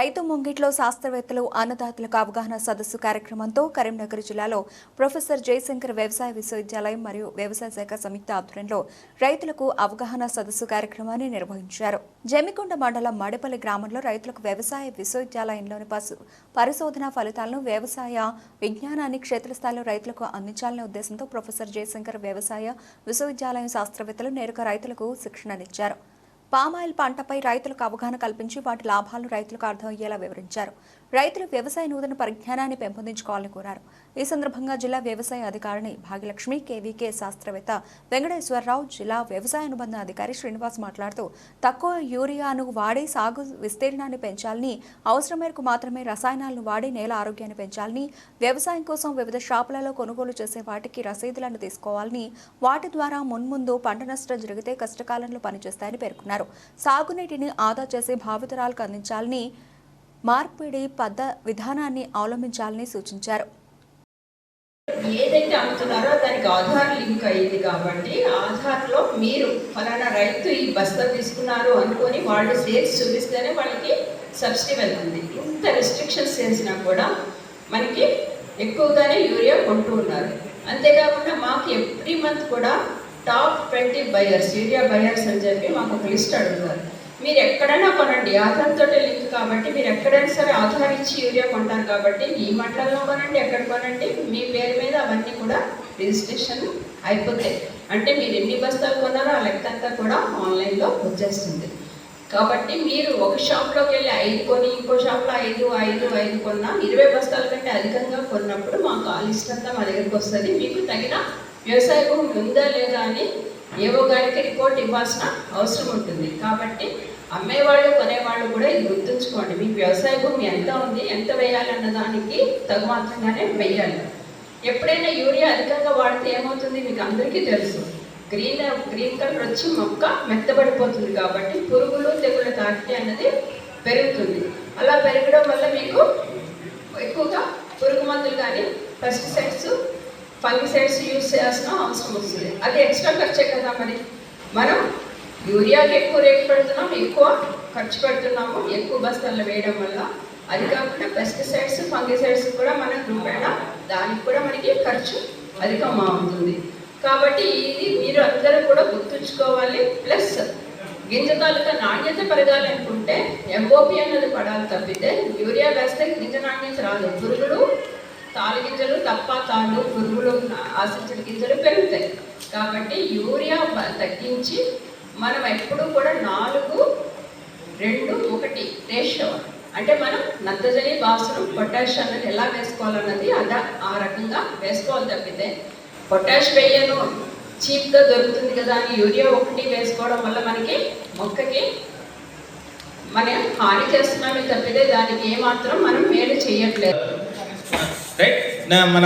రైతు ముంగిట్లో శాస్త్రవేత్తలు అన్నదాతలకు అవగాహన సదస్సు కార్యక్రమంతో కరీంనగర్ జిల్లాలో ప్రొఫెసర్ జయశంకర్ వ్యవసాయ విశ్వవిద్యాలయం మరియు వ్యవసాయ శాఖ సంయుక్త ఆధ్వర్యంలో రైతులకు అవగాహన సదస్సు కార్యక్రమాన్ని నిర్వహించారు. జమికొండ మండలం మడిపల్లి గ్రామంలో రైతులకు వ్యవసాయ విశ్వవిద్యాలయంలోని పరిశోధన ఫలితాలను వ్యవసాయ విజ్ఞానాన్ని క్షేత్రస్థాయిలో రైతులకు అందించాలనే ఉద్దేశంతో ప్రొఫెసర్ జయశంకర్ వ్యవసాయ విశ్వవిద్యాలయం శాస్త్రవేత్తలు నేరుగా రైతులకు శిక్షణనిచ్చారు. పామాయిల్ పంటపై రైతులకు అవగాహన కల్పించి వాటి లాభాలను రైతులకు అర్థమయ్యేలా వివరించారు. రైతులు వ్యవసాయ నూతన పరిజ్ఞానాన్ని పెంపొందించుకోవాలని కోరారు. ఈ సందర్భంగా జిల్లా వ్యవసాయ అధికారిని భాగ్యలక్ష్మి, కేవీకే శాస్త్రవేత్త వెంకటేశ్వరరావు, జిల్లా వ్యవసాయ అనుబంధ అధికారి శ్రీనివాస్ మాట్లాడుతూ తక్కువ యూరియాను వాడి సాగు విస్తీర్ణాన్ని పెంచాలని, అవసరం మేరకు మాత్రమే రసాయనాలను వాడి నేల ఆరోగ్యాన్ని పెంచాలని, వ్యవసాయం కోసం వివిధ షాపులలో కొనుగోలు చేసే వాటికి రసీదులను తీసుకోవాలని, వాటి ద్వారా మున్ముందు పంట నష్టం జరిగితే కష్టకాలంలో పనిచేస్తాయని పేర్కొన్నారు. సాగునీటిని ఆదా చేసి భావితరాలకు అందించాలని, మార్పిడి విధానాన్ని అవలంబించాలని సూచించారు. ఏదైతే అమ్ముతున్నారో దానికి ఆధార్ లింక్ అయ్యింది కాబట్టి ఆధార్లో మీరు ఫలానా రైతు ఈ బస్తా తీసుకున్నారు అనుకొని వాళ్ళు సేల్స్ చూపిస్తేనే వాళ్ళకి సబ్సిడీ వెళ్తుంది. ఇంత రిస్ట్రిక్షన్స్ చేసినా కూడా మనకి ఎక్కువగానే యూరియా కొంటూ ఉన్నారు. అంతేకాకుండా మాకు ఎవ్రీ మంత్ కూడా టాప్ 20 బయర్స్, యూరియా బయర్స్ అని చెప్పి మాకు ఒక లిస్ట్ అడుగుతారు. మీరు ఎక్కడైనా కొనండి, ఆధార్తో లింక్ కాబట్టి మీరు ఎక్కడైనా సరే ఆధార్ ఇచ్చి యూరియా కొంటారు కాబట్టి ఈ మండలంలో కొనండి, ఎక్కడ కొనండి, మీ పేరు మీద అవన్నీ కూడా రిజిస్ట్రేషన్ అయిపోతాయి. అంటే మీరు ఎన్ని బస్తాలు కొన్నారో ఆ లెక్క అంతా కూడా ఆన్లైన్లో వచ్చేస్తుంది. కాబట్టి మీరు ఒక షాప్లోకి వెళ్ళి 5 కొని ఇంకో షాప్లో 5 కొన్నా 20 బస్తాల కంటే అధికంగా కొన్నప్పుడు మాకు ఆ లిస్ట్ అంతా మా దగ్గరికి వస్తుంది. మీకు తగిన వ్యవసాయ భూమి ఉందా లేదా అని ఏవో గారికి రిపోర్ట్ ఇవ్వాల్సిన అవసరం ఉంటుంది. కాబట్టి అమ్మేవాళ్ళు కొనేవాళ్ళు కూడా ఇది గుర్తుంచుకోండి. మీకు వ్యవసాయ భూమి ఎంత ఉంది, ఎంత వేయాలన్న దానికి తగు మాత్రంగానే వేయాలి. ఎప్పుడైనా యూరియా అధికంగా వాడితే ఏమవుతుంది మీకు అందరికీ తెలుసు, గ్రీన్ కలర్ వచ్చి మొక్క మెత్తబడిపోతుంది. కాబట్టి పురుగులు తెగుళ్ళ తాకిడి అన్నది పెరుగుతుంది. అలా పెరగడం వల్ల మీకు ఎక్కువగా పురుగు మందులు కానీ పెస్టిసైడ్స్, ఫంగిసైడ్స్ యూజ్ చేయాల్సిన అవసరం వస్తుంది. అది ఎక్స్ట్రా ఖర్చే కదా. మరి మనం యూరియాకి ఎక్కువ రేటు పెడుతున్నాం, ఎక్కువ ఖర్చు పెడుతున్నాము ఎక్కువ బస్తాల్లో వేయడం వల్ల. అది కాకుండా పెస్టిసైడ్స్, ఫంగిసైడ్స్ కూడా మనం రూపాయన దానికి కూడా మనకి ఖర్చు అధికం అవుతుంది. కాబట్టి ఇది మీరు అందరూ కూడా గుర్తుంచుకోవాలి. ప్లస్ గింజ తాలూకా నాణ్యత పెరగాలనుకుంటే ఎంఓపి అన్నది పడాలి తప్పితే యూరియా వేస్తే గింజ నాణ్యత రాదు. పురుగులు, తాలు గింజలు తప్ప తాళ్ళు, పురుగులు ఆశించిన గింజలు పెరుగుతాయి. కాబట్టి యూరియా తగ్గించి మనం ఎప్పుడూ కూడా 4:2:1 రేషియో, అంటే మనం నత్రజని, భాస్వరం, పొటాష్ అన్నది ఎలా వేసుకోవాలన్నది ఆ రకంగా వేసుకోవాలి తప్పితే పొటాష్ వేయను చీప్గా దొరుకుతుంది కదా అని యూరియా 1 వేసుకోవడం వల్ల మనకి మొక్కకి మనం హాని చేస్తున్నామే తప్పితే దానికి ఏమాత్రం మనం మేలు చేయట్లేదు. మన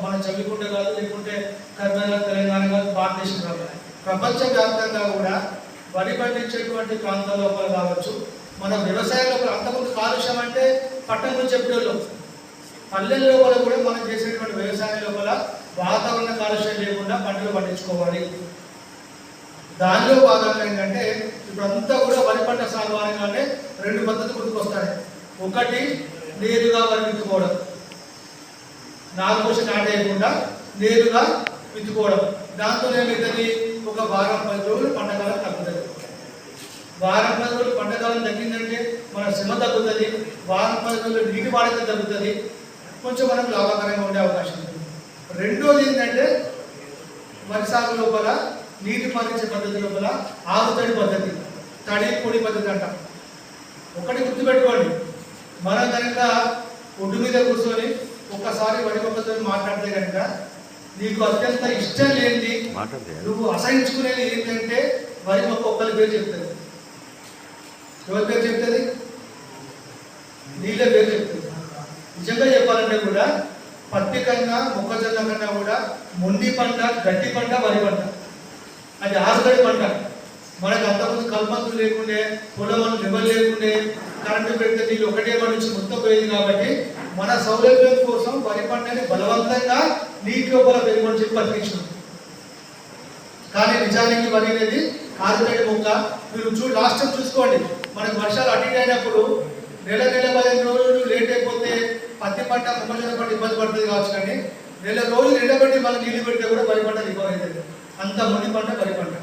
మన చల్లికుంట కాదు, లేకుంటే కర్ణాటక, తెలంగాణ కాదు, భారతదేశం కాదు, ప్రపంచవ్యాప్తంగా కూడా వరి పండించేటువంటి ప్రాంతాల లోపల కావచ్చు, మన వ్యవసాయ లోపల అంతకుముందు కాలుష్యం అంటే పట్టణంలో చెప్పేలో, పల్లెల లోపల కూడా మనం చేసేటువంటి వ్యవసాయం లోపల వాతావరణ కాలుష్యం లేకుండా పంటలు పండించుకోవాలి. దానిలో భాగంగా ఏంటంటే ఇప్పుడు అంతా కూడా వరి పంట సాగు అనగానే 2 పద్ధతులు గుర్తుకొస్తాయి. ఒకటి నేరుగా వరి విత్తుకోవడం, 4 పోషణ నాటేయకుండా నేరుగా విత్తుకోవడం. దాంతో ఏమవుతుంది, ఒక వారం 10 రోజులు పంటకాలం తగ్గుతుంది. వారం 10 రోజులు పంటకాలం తగ్గిందంటే మన శ్రమ తగ్గుతుంది, వారం 10 రోజులు నీటి వాడకం తగ్గుతుంది, కొంచెం మనకు లాభకరంగా ఉండే అవకాశం ఉంది. రెండోది ఏంటంటే వరి సాగు లోపల నీటి పారించే పద్ధతి లోపల ఆరుతడి పద్ధతి, తడి పొడి పద్ధతి అంటాం. ఒకటి గుర్తుపెట్టుకోండి, మనం కనుక ఒడ్డు మీద కూర్చొని ఒక్కసారి వరి మొక్కతో మాట్లాడితే కనుక నీకు అత్యంత ఇష్టం లేనిది, నువ్వు అసహించుకునేది ఏంటంటే వరి మొక్క ఒక్కరి పేరు చెప్తుంది. ఎవరి పేరు చెప్తుంది? నీళ్ళ పేరు చెప్తుంది. నిజంగా చెప్పాలంటే కూడా పత్తి కన్నా, మొక్కజొన్న కన్నా కూడా మొండి పంట, గట్టి పంట వరి పంట. అది ఆరుతడి పంట. మనకు అంతకుముందు కల్పంతులు లేకుండే, పొలం లెవెల్ లేకుండే, కరెంటు పెడితే నీళ్ళు ఒకటే నుంచి మొత్తం పోయేది. కాబట్టి మన సౌలభ్యం కోసం వరి పంటని బలవంతంగా నీటి లోపల పెరుగుని చెప్పి బతికించాం. కానీ నిజానికి వరి అనేది ఆరుతడి మొక్క. మీరు లాస్ట్ టైం చూసుకోండి, మనకు వర్షాలు అటు అయినప్పుడు నెల 15 రోజులు లేట్ అయిపోతే పత్తి పంట మొక్కజొన్న పంట ఇబ్బంది పడుతుంది కావచ్చు. కానీ నెల రోజులు ఎండబెట్టి మనం నీళ్ళు పెడితే కూడా వరి పంట రికవర్ అవుతుంది. అంత ముడి పంట వరి పంట.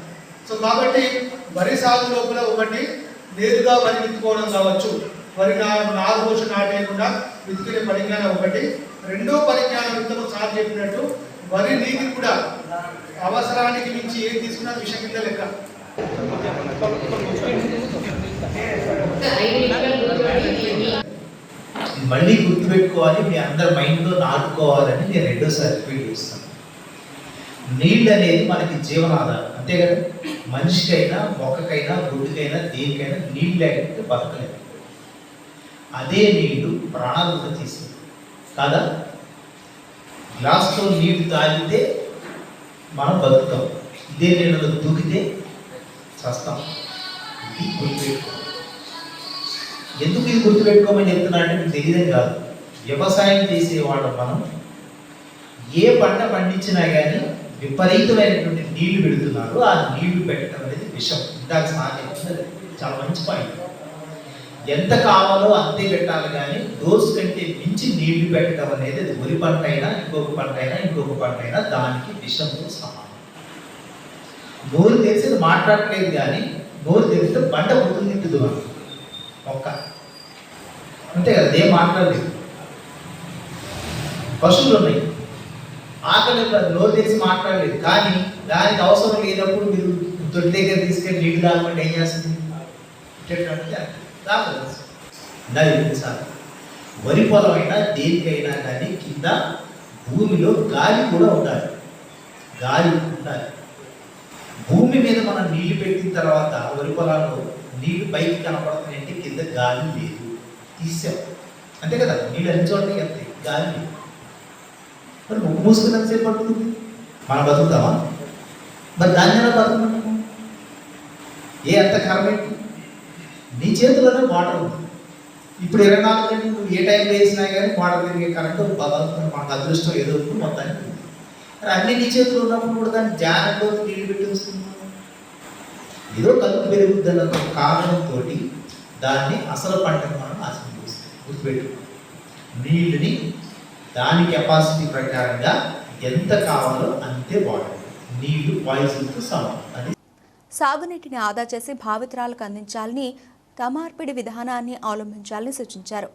సో కాబట్టి వరి సాగు లోపల ఒకటి నేరుగా వరి విత్తుకోవడం కావచ్చు, వరి నారు పోసి నాటేయకుండా విత్తుకునే పరిజ్ఞానం ఒకటి. రెండో పరిజ్ఞానం ఇంతకు సార్ చెప్పినట్టు వరి నీటి కూడా అవసరానికి మించి ఏం తీసుకున్నా విషయం కింద లెక్క. మళ్ళీ గుర్తుపెట్టుకోవాలి, మీ అందరి మైండ్లో నాటుకోవాలని నేను రెండోసారి రిపీట్ చేస్తాను. నీళ్ళు అనేది మనకి జీవనాధారం, అంతే కదా. మనిషికైనా మొక్కకైనా గుడ్డుకైనా దేనికైనా నీళ్ళు లేకపోతే బతకలేదు. అదే నీళ్లు ప్రాణాలను తీస్తుంది కాదా. గ్లాస్తో నీళ్లు తాగితే మనం బతుకుతాం, ఇదే నీళ్ళలో దూకితే చస్తాం. ఇది గుర్తుపెట్టుకో. ఎందుకు ఇది గుర్తుపెట్టుకోమని చెప్తున్నా అంటే మీకు తెలియదని కాదు. వ్యవసాయం చేసేవాళ్ళం మనం ఏ పంట పండించినా కానీ విపరీతమైనటువంటి నీళ్లు పెడుతున్నారు. ఆ నీళ్లు పెట్టడం అనేది విషం. ఇందాక సాధ్యం చాలా మంచి పాయింట్. ఎంత కావాలో అంతే పెట్టాలి, కానీ డోస్ కంటే మించి నీళ్లు పెట్టడం అనేది అది వరి పంట అయినా ఇంకొక పంట అయినా దానికి విషంతో సమానం. నోరు తెలిసేది మాట్లాడలేదు, కానీ నోరు తెలిస్తే బండ పుట్టుని తింటుంది మనం మొక్క, అంతే కదా. ఏం మాట్లాడలేదు. పశువులు ఉన్నాయి, ఆకలి నోరు తెలిసి మాట్లాడలేదు, కానీ దానికి అవసరం లేనప్పుడు మీరు దొడ్డి దగ్గర తీసుకెళ్ళి నీళ్ళు తాగమంటే ఏం చేస్తుంది? సార్ వరి పొలం అయినా దేనికైనా కానీ కింద భూమిలో గాలి కూడా ఉండాలి. గాలి ఉండాలి. భూమి మీద మనం నీళ్లు పెట్టిన తర్వాత వరి పొలాల్లో నీళ్లు పైకి కనపడుతున్నాయంటే కింద గాలి లేదు, తీసాం, అంతే కదా. నీళ్ళు అన్ని చోట్ల వెళ్తాయి, గాలి లేదు. మరి ముక్కు మూసుకున్నంతసేపు పడుతుంది, మనం బతుకుతామా? మరి దాన్ని ఎలా బతుకుతున్నాము? ఏ అంత కరబెట్టి నీ చేతిలోనే వాటర్ ఉంది. ఇప్పుడు 24 గంటలు నువ్వు ఏ టైంలో వేసినా కానీ వాటర్ తిరిగే కరెంటు బతుకుతుంది. మనకు అదృష్టం ఏదో మొత్తానికి ఉంది. మరి అన్ని నీ చేతులు ఉన్నప్పుడు కూడా దాన్ని జాగ్రత్తలో నీళ్ళు పెట్టి వస్తున్నాం. ఏదో కలుపు పెరుగుద్దన్న కారణంతో దాన్ని అసలు పంటను మనం నాశనం చేస్తాం. గుర్తుపెట్టు, నీళ్ళని దాని కెపాసిటీ ప్రకారంగా ఎంత కావాలో అంతే వాడాలి. నీళ్లు పాయిజన్తో సమానం. అది సాగునీటిని ఆదా చేసి భావితరాలకు అందించాలని తమార్పిడి విధానాన్ని అవలంబించాలని సూచించారు.